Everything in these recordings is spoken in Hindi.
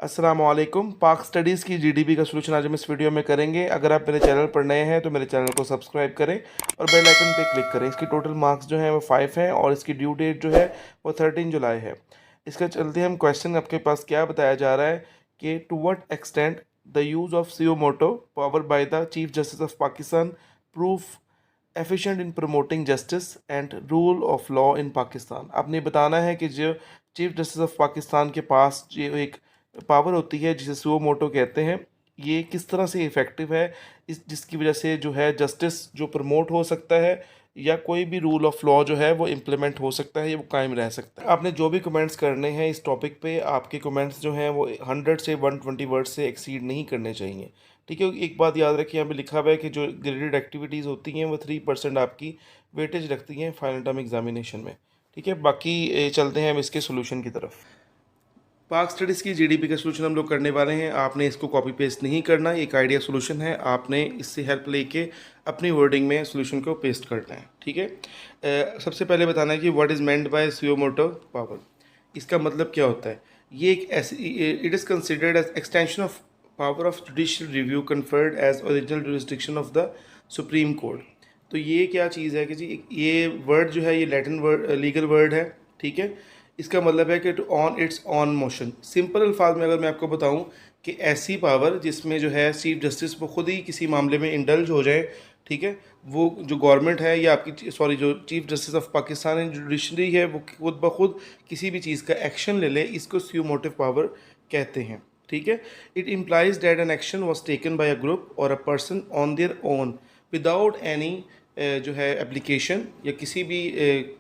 अस्सलामुअलैकुम। पाक स्टडीज़ की जीडीपी का सलूशन आज हम इस वीडियो में करेंगे। अगर आप मेरे चैनल पर नए हैं तो मेरे चैनल को सब्सक्राइब करें और बेल आइकन पे क्लिक करें। इसकी टोटल मार्क्स जो हैं वो 5 हैं और इसकी ड्यू डेट जो है वो 13 जुलाई है। इसका चलते हम क्वेश्चन आपके पास क्या बताया जा रहा है कि to what extent the use of suo motu power by the chief justice of Pakistan proof efficient in promoting justice and rule of law in Pakistan. आपने बताना है कि जो चीफ जस्टिस ऑफ पाकिस्तान के पास जो एक पावर होती है जिसे सुओ मोटो कहते हैं, ये किस तरह से इफ़ेक्टिव है, इस जिसकी वजह से जो है जस्टिस जो प्रमोट हो सकता है या कोई भी रूल ऑफ लॉ जो है वो इम्प्लीमेंट हो सकता है या वो कायम रह सकता है। आपने जो भी कमेंट्स करने हैं इस टॉपिक पे, आपके कमेंट्स जो हैं वो 100 से 120 वर्ड से एक्सीड नहीं करने चाहिए। ठीक है, एक बात याद रखिए, यहाँ पे लिखा हुआ है कि जो ग्रेडेड एक्टिविटीज़ होती हैं वो 3% आपकी वेटेज रखती हैं फाइनल टर्म एग्जामिनेशन में। ठीक है, बाकी चलते हैं हम इसके सोल्यूशन की तरफ। पाक स्टडीज़ की जीडीपी का सोल्यूशन हम लोग करने वाले हैं। आपने इसको कॉपी पेस्ट नहीं करना, एक आइडिया सोल्यूशन है, आपने इससे हेल्प लेके अपनी वर्डिंग में सोल्यूशन को पेस्ट करना है। ठीक है, सबसे पहले बताना है कि what is meant by suo motu power. इसका मतलब क्या होता है? ये एक ऐसी, it is considered as extension of power of judicial review conferred as original jurisdiction of the supreme court. तो ये क्या चीज़ है कि जी ये वर्ड जो है ये लैटिन वर्ड लीगल वर्ड है। ठीक है, इसका मतलब है कि to on its own motion. सिंपल अल्फाज में अगर मैं आपको बताऊं कि ऐसी पावर जिसमें जो है चीफ जस्टिस वो खुद ही किसी मामले में इंडल्ज हो जाए। ठीक है, वो जो गवर्नमेंट है या आपकी जो chief justice of Pakistan judiciary है वो खुद ब खुद किसी भी चीज़ का एक्शन ले ले, इसको सुओ मोटो पावर कहते हैं। ठीक है, it implies that an action was taken by a group और a person on their own without any जो है एप्लीकेशन, या किसी भी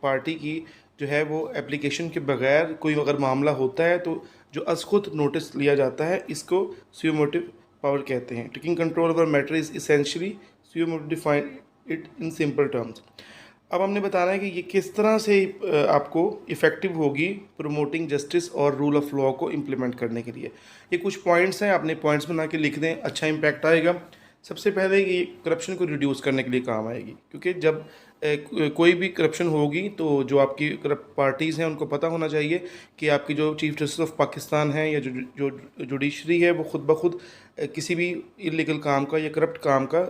पार्टी की जो है वो एप्लीकेशन के बगैर कोई अगर मामला होता है तो जो अज खुद नोटिस लिया जाता है, इसको सुओ मोटो पावर कहते हैं। Taking control over matter is essentially suo motu define it in simple terms. अब हमने बताना है कि ये किस तरह से आपको इफ़ेक्टिव होगी प्रमोटिंग जस्टिस और रूल ऑफ लॉ को इम्प्लीमेंट करने के लिए। ये कुछ पॉइंट्स हैं, आपने पॉइंट्स बना के लिख दें, अच्छा इम्पैक्ट आएगा। सबसे पहले ये करप्शन को रिड्यूस करने के लिए काम आएगी, क्योंकि जब कोई भी करप्शन होगी तो जो आपकी करप्ट पार्टीज़ हैं उनको पता होना चाहिए कि आपकी जो चीफ जस्टिस ऑफ पाकिस्तान है या जो जुडिशरी है वो खुद ब खुद किसी भी इलीगल काम का या करप्ट काम का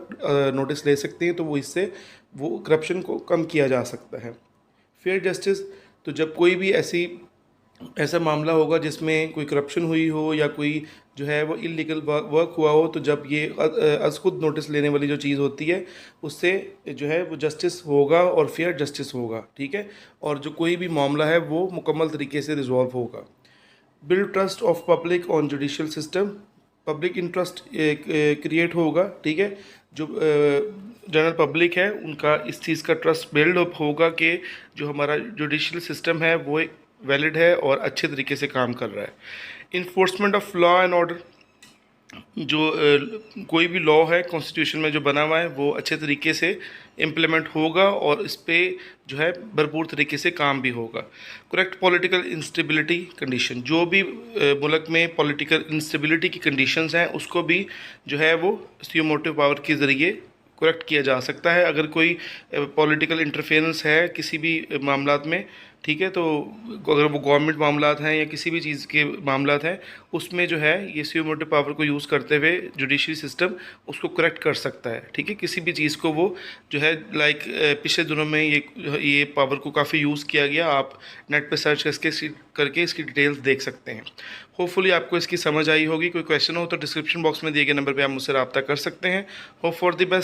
नोटिस ले सकते हैं, तो वो इससे वो करप्शन को कम किया जा सकता है। फेयर जस्टिस, तो जब कोई भी ऐसा मामला होगा जिसमें कोई करप्शन हुई हो या कोई जो है वो इलीगल वर्क हुआ हो, तो जब ये अज खुद नोटिस लेने वाली जो चीज़ होती है उससे जो है वो जस्टिस होगा और फेयर जस्टिस होगा। ठीक है, और जो कोई भी मामला है वो मुकम्मल तरीके से रिजॉल्व होगा। Build trust of public on judicial system, public interest create होगा। ठीक है, जो जनरल पब्लिक है उनका इस चीज़ का ट्रस्ट बिल्ड अप होगा कि जो हमारा जुडिशियल सिस्टम है वो वैलिड है और अच्छे तरीके से काम कर रहा है। Enforcement of law and order, जो कोई भी लॉ है कॉन्स्टिट्यूशन में जो बना हुआ है वो अच्छे तरीके से इम्प्लीमेंट होगा और इस पर जो है भरपूर तरीके से काम भी होगा। करेक्ट पॉलिटिकल इंस्टेबिलिटी कंडीशन, जो भी मुल्क में पॉलिटिकल इंस्टेबिलिटी की कंडीशंस हैं उसको भी जो है वो सुओ मोटो पावर के ज़रिए करेक्ट किया जा सकता है। अगर कोई पॉलिटिकल इंटरफेरेंस है किसी भी मामलात में, ठीक है, तो अगर वो गवर्नमेंट मामलात हैं या किसी भी चीज़ के मामलात हैं उसमें जो है ये सुओ मोटो पावर को यूज़ करते हुए जुडिशरी सिस्टम उसको करेक्ट कर सकता है। ठीक है, किसी भी चीज़ को वो जो है पिछले दिनों में ये पावर को काफ़ी यूज़ किया गया, आप नेट पे सर्च करके इसकी डिटेल्स देख सकते हैं। होपफुली आपको इसकी समझ आई होगी। कोई क्वेश्चन हो तो डिस्क्रिप्शन बॉक्स में दिए गए नंबर पर आप मुझसे रब्ता कर सकते हैं। Hope for the best.